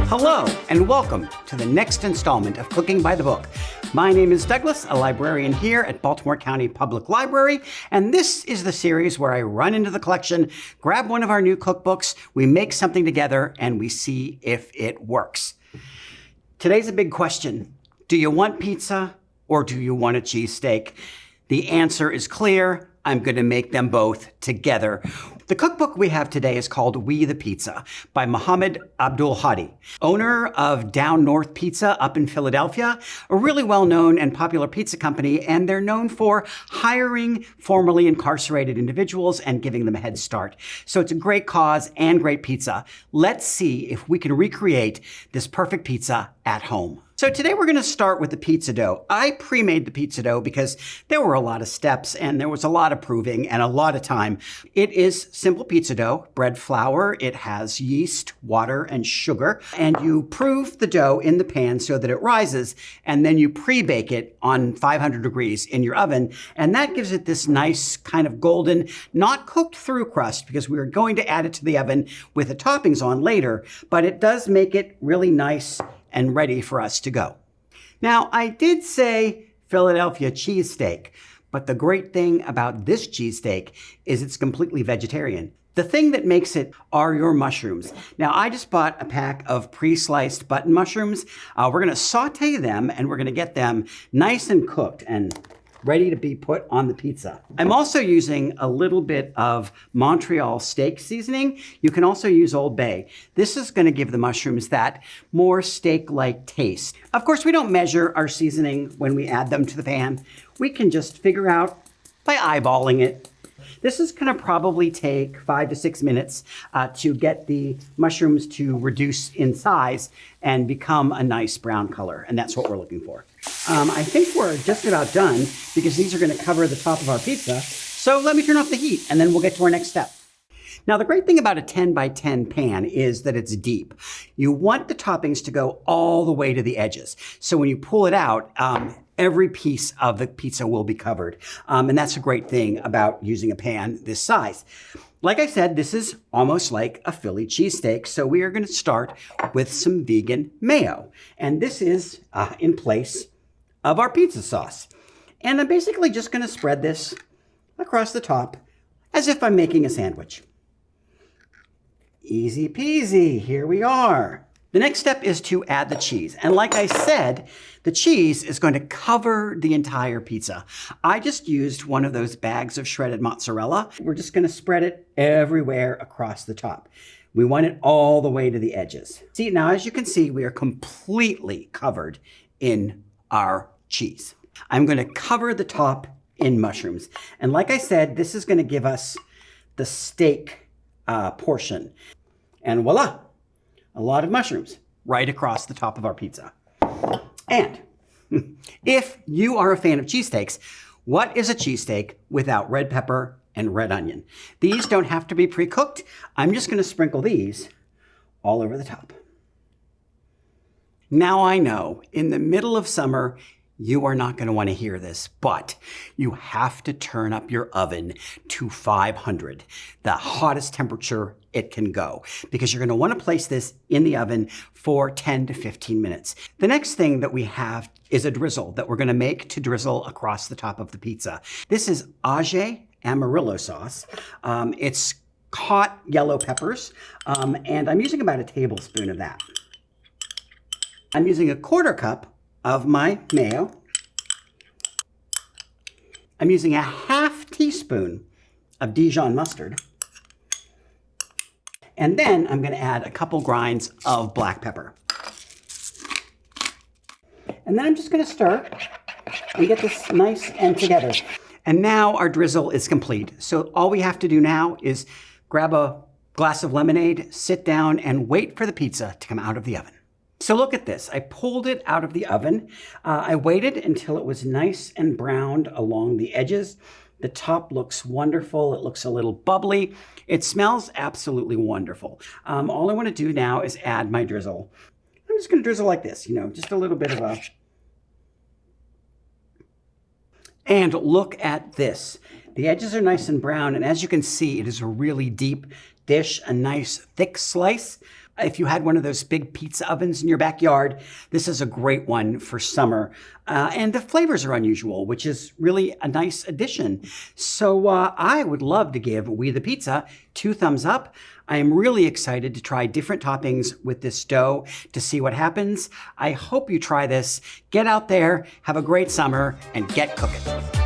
Hello, and welcome to the next installment of Cooking by the Book. My name is Douglas, a librarian here at Baltimore County Public Library, and this is the series where I run into the collection, grab one of our new cookbooks, we make something together, and we see if it works. Today's a big question. Do you want pizza or do you want a cheesesteak? The answer is clear. I'm going to make them both together. The cookbook we have today is called We the Pizza by Mohammed Abdul Hadi, owner of Down North Pizza up in Philadelphia, a really well-known and popular pizza company, and they're known for hiring formerly incarcerated individuals and giving them a head start. So it's a great cause and great pizza. Let's see if we can recreate this perfect pizza at home. So today we're going to start with the pizza dough. I pre-made the pizza dough because there were a lot of steps and there was a lot of proving and a lot of time. It is simple pizza dough, bread flour. It has yeast, water, and sugar. And you prove the dough in the pan so that it rises, and then you pre-bake it on 500 degrees in your oven. And that gives it this nice kind of golden, not cooked through crust, because we are going to add it to the oven with the toppings on later, but it does make it really nice and ready for us to go. Now, I did say Philadelphia cheesesteak, but the great thing about this cheesesteak is it's completely vegetarian. The thing that makes it are your mushrooms. Now, I just bought a pack of pre-sliced button mushrooms. We're gonna saute them and we're gonna get them nice and cooked and ready to be put on the pizza. I'm also using a little bit of Montreal steak seasoning. You can also use Old Bay. This is going to give the mushrooms that more steak-like taste. Of course, we don't measure our seasoning when we add them to the pan. We can just figure out by eyeballing it. This is going to probably take 5 to 6 minutes to get the mushrooms to reduce in size and become a nice brown color, and that's what we're looking for. I think we're just about done because these are going to cover the top of our pizza. So let me turn off the heat and then we'll get to our next step. Now, the great thing about a 10 by 10 pan is that it's deep. You want the toppings to go all the way to the edges. So when you pull it out, every piece of the pizza will be covered. And that's a great thing about using a pan this size. Like I said, this is almost like a Philly cheesesteak. So we are going to start with some vegan mayo. And this is in place of our pizza sauce. And I'm basically just going to spread this across the top as if I'm making a sandwich. Easy peasy, here we are. The next step is to add the cheese. And like I said, the cheese is going to cover the entire pizza. I just used one of those bags of shredded mozzarella. We're just going to spread it everywhere across the top. We want it all the way to the edges. See, now as you can see, we are completely covered in our cheese. I'm going to cover the top in mushrooms. And like I said, this is going to give us the steak portion. And voila, a lot of mushrooms right across the top of our pizza. And if you are a fan of cheesesteaks, what is a cheesesteak without red pepper and red onion? These don't have to be pre-cooked. I'm just going to sprinkle these all over the top. Now I know, in the middle of summer, you are not going to want to hear this, but you have to turn up your oven to 500, the hottest temperature it can go, because you're going to want to place this in the oven for 10 to 15 minutes. The next thing that we have is a drizzle that we're going to make to drizzle across the top of the pizza. This is Aje Amarillo sauce. It's hot yellow peppers, and I'm using about a tablespoon of that. I'm using a 1/4 cup of my mayo. I'm using a 1/2 teaspoon of Dijon mustard. And then I'm going to add a couple grinds of black pepper. And then I'm just going to stir and get this nice and together. And now our drizzle is complete. So all we have to do now is grab a glass of lemonade, sit down, and wait for the pizza to come out of the oven. So look at this. I pulled it out of the oven. I waited until it was nice and browned along the edges. The top looks wonderful. It looks a little bubbly. It smells absolutely wonderful. All I want to do now is add my drizzle. I'm just going to drizzle like this, just a little bit of a... And look at this. The edges are nice and brown, and as you can see, it is a really deep dish, a nice thick slice. If you had one of those big pizza ovens in your backyard, this is a great one for summer. And the flavors are unusual, which is really a nice addition. So I would love to give We the Pizza 2 thumbs up. I am really excited to try different toppings with this dough to see what happens. I hope you try this. Get out there, have a great summer, and get cooking.